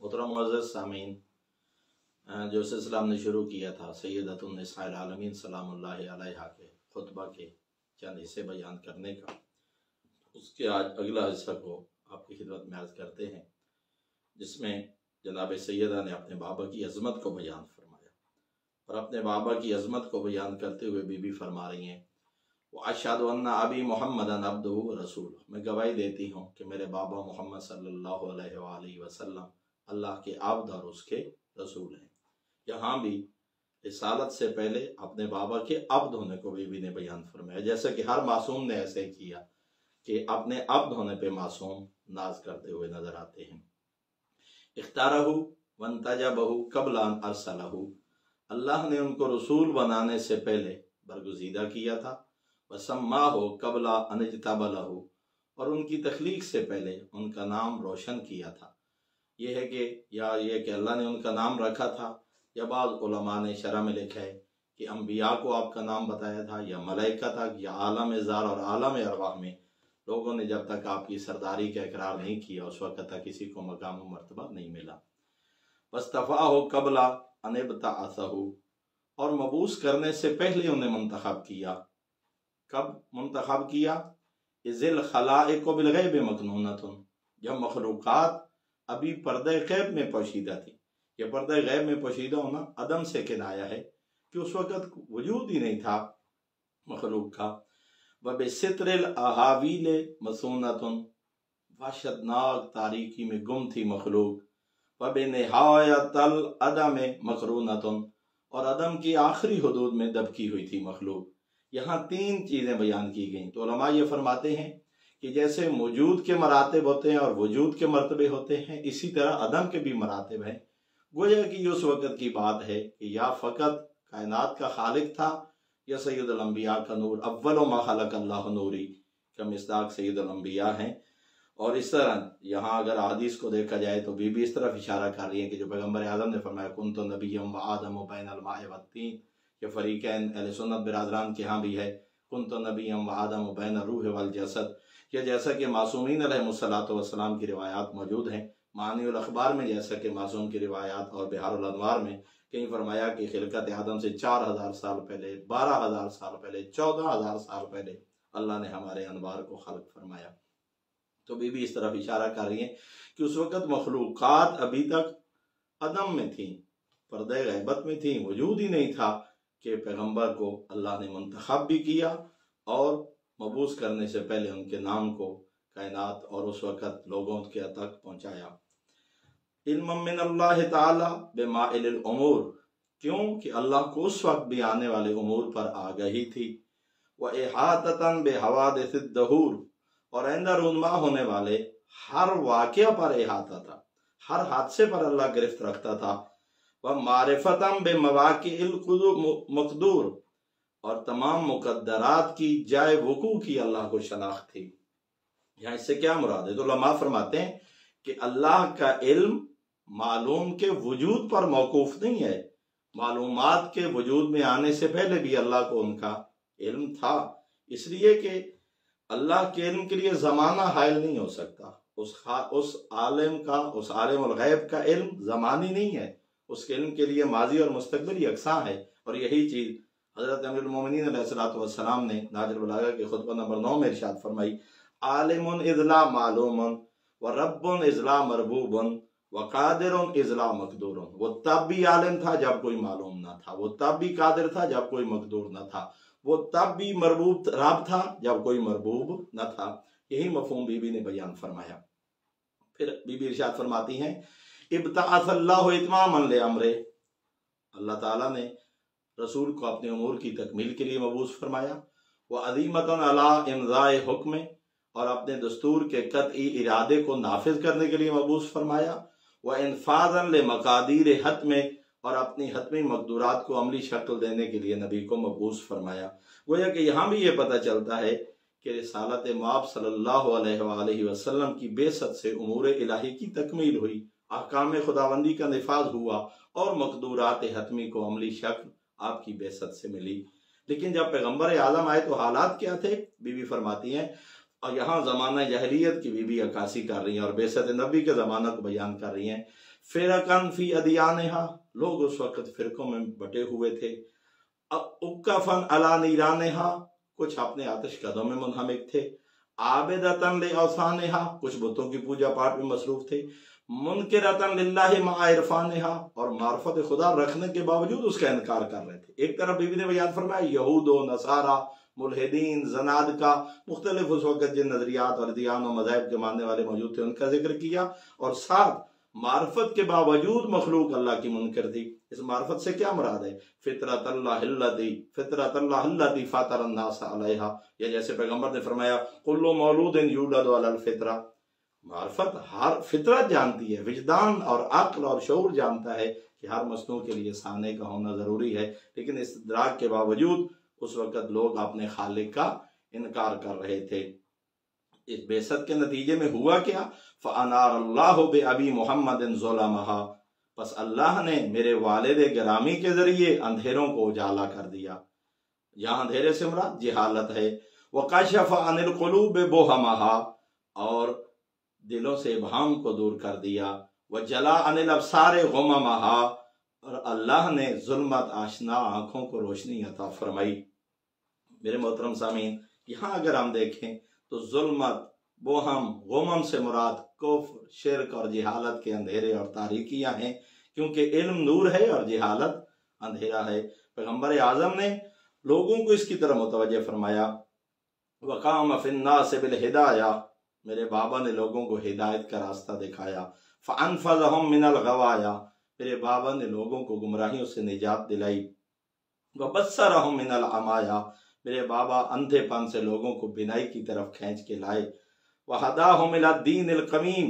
محترم معزز سامعین، جو سلسلہ ہم نے شروع کیا تھا سیدۃ النساء العالمین سلام اللہ علیہا کے خطبہ کے چند حصے بیان کرنے کا، اس کے آج اگلا حصہ کو آپ کی خدمت میں عرض کرتے ہیں، جس میں جناب سیدہ نے اپنے بابا کی عظمت کو بیان فرمایا، اور اپنے بابا کی عظمت کو بیان کرتے ہوئے بی بی فرما رہی ہیں وَأَشْهَدُ أَنَّ أَبِي مُحَمَّدًا عَبْدُهُ وَرَسُولُهُ، میں گواہی دیتی ہوں کہ میرے بابا محمد صلی اللہ علیہ وآلہ وسلم اللہ کے عبد اور اس کے رسول ہیں۔ یہاں بھی رسالت سے پہلے اپنے بابا کے عبد ہونے کو بی بی نے بیان فرمایا، جیسا کہ ہر معصوم نے ایسے کیا کہ اپنے عبد ہونے پہ معصوم ناز کرتے ہوئے نظر آتے ہیں۔ اختارہ وانتجبہ قبل ان ارسلہ، اللہ نے ان کو رسول بنانے سے پہلے برگزیدہ کیا تھا، وسماہ قبل ان اجتبہ لہ، اور ان کی تخلیق سے پہلے ان کا نام روشن کیا تھا۔ یہ ہے کہ یا یہ کہ اللہ نے ان کا نام رکھا تھا، یا بعض علماء نے شرح میں لکھا ہے کہ انبیاء کو آپ کا نام بتایا تھا، یا ملائکہ تھا، یا عالم ذار اور عالم ارواح میں لوگوں نے جب تک آپ کی سرداری کا اقرار نہیں کیا اس وقت تک کسی کو مقام و مرتبہ نہیں ملا۔ وَاسْتَفَاهُ قَبْلَ أَنِ ابْتَعَثَهُ، اور مبعوث کرنے سے پہلے انہیں منتخب کیا۔ کب منتخب کیا؟ اِذِ الْخَلَائِقُ بِالْغَيْبِ مَكْنُونَةٌ، جب مخلوقات ابھی پردہ غیب میں پوشیدہ تھی۔ یہ پردہ غیب میں پوشیدہ ہونا عدم سے کنایا ہے کہ اس وقت وجود ہی نہیں تھا مخلوق کا۔ وَبِسِتْرِ الْأَحَاوِيلِ مَصُونَةٌ، وحشتناک تاریکی میں گم تھی مخلوق۔ وَبِنِہَایَةِ الْعَدَمِ مَقْرُونَةٌ، اور عدم کی آخری حدود میں دبکی ہوئی تھی مخلوق۔ یہاں تین چیزیں بیان کی گئیں، تو علماء یہ فرماتے ہیں کہ جیسے وجود کے مراتب ہوتے ہیں اور وجود کے مرتبے ہوتے ہیں، اسی طرح عدم کے بھی مراتب ہیں۔ گویا کہ یہ اس وقت کی بات ہے کہ یا فقط کائنات کا خالق تھا، یا سید الانبیاء کا نور، اول ما خلق اللہ نوری کا مصداق سید الانبیاء ہیں۔ اور اس طرح یہاں اگر حدیث کو دیکھا جائے تو بی بی اس طرف اشارہ کر رہی ہے کہ جو پیغمبر اعظم نے فرمایا کنت نبیا وآدم بین الماء والطین، یہ فریقین اہل سنت برادران کے ہاں بھی ہے، کنت نبیا وآدم بین الروح والجسد، یہ جیسا کہ معصومین علیہ السلام کی روایات موجود ہیں۔ معانی الاخبار میں جیسا کہ معصوم کی روایات اور بحار الانوار میں کہیں فرمایا کہ خلقت آدم سے 4000 سال پہلے، 12000 سال پہلے، 14000 سال پہلے اللہ نے ہمارے انوار کو خلق فرمایا۔ تو بی بی اس طرف اشارہ کر رہی ہیں کہ اس وقت مخلوقات ابھی تک عدم میں تھیں، پردہ غیبت میں تھیں، وجود ہی نہیں تھا کہ پیغمبر کو اللہ نے منتخب بھی کیا اور مبعوث کرنے سے پہلے ان کے نام کو کائنات اور اس وقت لوگوں کے تک پہنچایا۔ علم من اللہ تعالی بمائل الامور، کیوں کہ اللہ کو اس وقت بھی آنے والے امور پر آگہی تھی۔ وَإِحَاطَةً بِحَوَادِثِ الدَّهُورِ، اور آئندہ رونما ہونے والے ہر واقعہ پر احاطہ تھا، ہر حادثے پر اللہ گرفت رکھتا تھا۔ وَمَعْرِفَةً بِمَوَاقِعِ الْمَقْدُورِ، اور تمام مقدرات کی جائے وقوع کی اللہ کو شناخت تھی۔ یہاں اس سے کیا مراد ہے؟ تو علماء فرماتے ہیں کہ اللہ کا علم معلوم کے وجود پر موقوف نہیں ہے، معلومات کے وجود میں آنے سے پہلے بھی اللہ کو ان کا علم تھا، اس لیے کہ اللہ کے علم کے لیے زمانہ حائل نہیں ہو سکتا۔ اس عالم کا، اس عالم الغیب کا علم زمانی نہیں ہے، اس کے علم کے لیے ماضی اور مستقبل یکساں ہے۔ اور یہی چیز حضرت امیر المومنین علیہ السلام نے نہج البلاغہ کے خطبہ نمبر 9 میں ارشاد فرمائی، عالم اذ لا معلوم ورب اذ لا مربوب وقادر اذ لا مقدور، وہ تب بھی عالم تھا جب کوئی معلوم نہ تھا، وہ تب بھی قادر تھا جب کوئی مقدور نہ تھا، وہ تب بھی مربوب رب تھا جب کوئی مربوب نہ تھا۔ یہی مفہوم بی بی نے بیان فرمایا۔ پھر بی بی ارشاد فرماتی ہیں ابتعث اللہ اتماما لامرہ، اللہ تعالیٰ نے رسول کو اپنے امور کی تکمیل کے لیے مبعوث فرمایا۔ وعظیمۃ علی امضاء حکم، اور اپنے دستور کے قطعی ارادے کو نافذ کرنے کے لیے مبعوث فرمایا۔ وانفاذا لمقادیر حتم، اور اپنی حتمی مقدورات کو عملی شکل دینے کے لیے نبی کو مبعوث فرمایا۔ گویا کہ یہاں بھی یہ پتہ چلتا ہے کہ رسالت مآب صلی اللہ علیہ وآلہ وسلم کی بعثت سے امور الہی کی تکمیل ہوئی، احکام خداوندی کا نفاذ ہوا اور مقدورات حتمی کو عملی شکل آپ کی بعثت سے ملی۔ لیکن جب پیغمبر اعظم آئے تو حالات کیا تھے؟ بی بی فرماتی ہیں اور یہاں زمانہ جہلیت کی بی عکاسی کر رہی ہیں اور بعثت نبی کے زمانہ کو بیان کر رہی ہیں۔ فرقن فی ادیانہا، لوگ اس وقت فرقوں میں بٹے ہوئے تھے۔ اکفن علی نیرانہا، کچھ اپنے آتش قدوں میں منہمک تھے۔ عابدتن لاوثانہا، کچھ بتوں کی پوجا پاٹ میں مصروف تھے۔ منکرتن للہ مع عرفانہا، اور معرفت خدا رکھنے کے باوجود اس کا انکار کر رہے تھے۔ ایک طرف بی بی نے بیان فرمایا یہود و نصارہ، ملحدین، زنادقہ، مختلف اس وقت جن نظریات اور ادیان و مذاہب کے ماننے والے موجود تھے ان کا ذکر کیا، اور ساتھ معرفت کے باوجود مخلوق اللہ کی منکر تھی۔ اس معرفت سے کیا مراد ہے؟ فطرت اللہ التی فاطر الناس علیہا، یا جیسے پیغمبر نے فرمایا کل مولود یولد علی الفطرہ، معرفت ہر فطرت جانتی ہے، وجدان اور عقل اور شعور جانتا ہے کہ ہر مصنوع کے لیے صانع کا ہونا ضروری ہے، لیکن اس ادراک کے باوجود اس وقت لوگ اپنے خالق کا انکار کر رہے تھے۔ اس بعثت کے نتیجے میں ہوا کیا؟ فَأَنَارَ اللَّهُ بِأَبِي مُحَمَّدٍ ظُلَمَهَا، پس اللہ نے میرے والد گرامی کے ذریعے اندھیروں کو اجالا کر دیا۔ یہاں اندھیرے سے مراد جہالت ہے۔ وَقَشَفَ عَنِ الْقُلُوبِ بُهَمَهَا، اور دلوں سے ابہام کو دور کر دیا۔ وَجَلَا عَنِ الْأَبْصَارِ غُمَمَهَا، اور اللہ نے ظلمت آشنا آنکھوں کو روشنی عطا فرمائی۔ میرے محترم سامعین، یہاں اگر ہم دیکھیں تو ظلمت، بوہم، غمم سے مراد کفر، شرک اور جہالت کے اندھیرے اور تاریکیاں ہیں، کیونکہ علم نور ہے اور جہالت اندھیرا ہے۔ پیغمبر اعظم نے لوگوں کو اس کی طرح متوجہ فرمایا۔ وقام فی الناس بالہدایہ، میرے بابا نے لوگوں کو ہدایت کا راستہ دکھایا۔ فانفذہم من الغوایہ، میرے بابا نے لوگوں کو گمراہیوں سے نجات دلائی۔ وبصرہم من العمایہ، میرے بابا اندھے پن سے لوگوں کو بینائی کی طرف کھینچ کے لائے۔ وہداہم الی الدین القویم،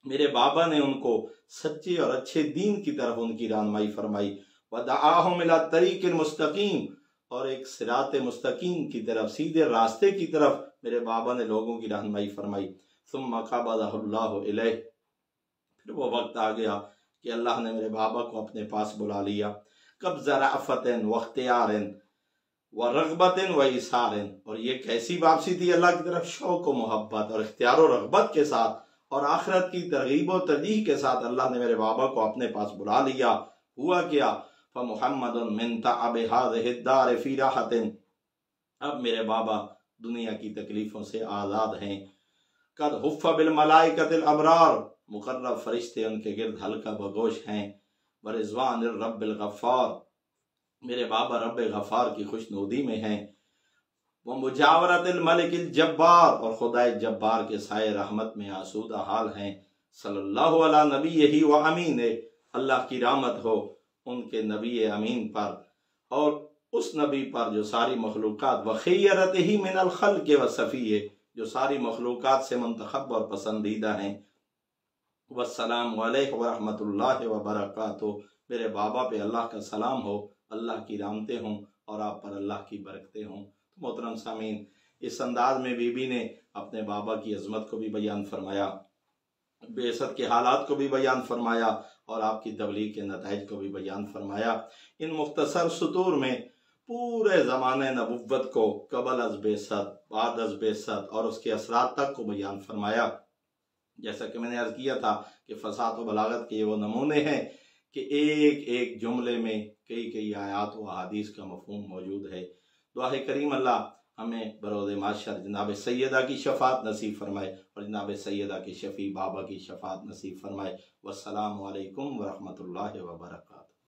میرے بابا نے ان کو سچے اور اچھے دین کی طرف ان کی رہنمائی فرمائی۔ ودعاہم الی الطریق المستقیم، اور ایک صراط مستقیم کی طرف، سیدھے راستے کی طرف میرے بابا نے لوگوں کی رہنمائی فرمائی۔ ثم قبضہ اللہ الیہ، پھر وہ وقت آ گیا کہ اللہ نے میرے بابا کو اپنے پاس بلا لیا۔ قبض رأفت واختیار ورغبت وایثار، اور یہ کیسی واپسی تھی اللہ کی طرف؟ شوق و محبت اور اختیار و رغبت کے ساتھ، اور آخرت کی ترغیب و ترجیح کے ساتھ اللہ نے میرے بابا کو اپنے پاس بلا لیا۔ ہوا کیا؟ فَمُحَمَّدٌ مِّن تَعَبِ هَٰذِهِ الدَّارِ فِي رَاحَةٍ، اب میرے بابا دنیا کی تکلیفوں سے آزاد ہیں۔ قَدْ حُفَّ بِالْمَلَائِكَةِ الْأَبْرَارِ، مقرب فرشتے ان کے گرد حلقہ بگوش ہیں۔ وَرِضْوَانِ الرَّبِّ الْغَفَّارِ، میرے بابا رب غفار کی خوشنودی میں ہیں۔ وَمُجَاوَرَةِ الْمَلِكِ الْجَبَّارِ، اور خدائے جبار کے سائے رحمت میں آسودہ حال ہیں۔ صلی اللہ علی نبیہ وامینہ، اللہ کی رحمت ہو ان کے نبی امین پر اور اس نبی پر جو ساری مخلوقات، وخیرتہ من الخلق وصفیہ، جو ساری مخلوقات سے منتخب اور پسندیدہ ہیں۔ والسلام علیہ ورحمۃ اللہ وبرکاتہ، میرے بابا پہ اللہ کا سلام ہو، اللہ کی رحمتیں ہوں اور آپ پر اللہ کی برکتیں ہوں۔ محترم سامعین، اس انداز میں بی بی نے اپنے بابا کی عظمت کو بھی بیان فرمایا، بعثت کے حالات کو بھی بیان فرمایا، اور آپ کی تبلیغ کے نتائج کو بھی بیان فرمایا۔ ان مختصر سطور میں پورے زمانہ نبوت کو، قبل از بعثت، بعد از بعثت اور اس کے اثرات تک کو بیان فرمایا۔ جیسا کہ میں نے عرض کیا تھا کہ فصاحت و بلاغت کے یہ وہ نمونے ہیں کہ ایک ایک جملے میں کئی آیات و احادیث کا مفہوم موجود ہے۔ دعا کریم اللہ ہمیں بروز محشر جناب سیدہ کی شفاعت نصیب فرمائے اور جناب سیدہ کے شفیع بابا کی شفاعت نصیب فرمائے۔ والسلام علیکم ورحمۃ اللہ وبرکاتہ۔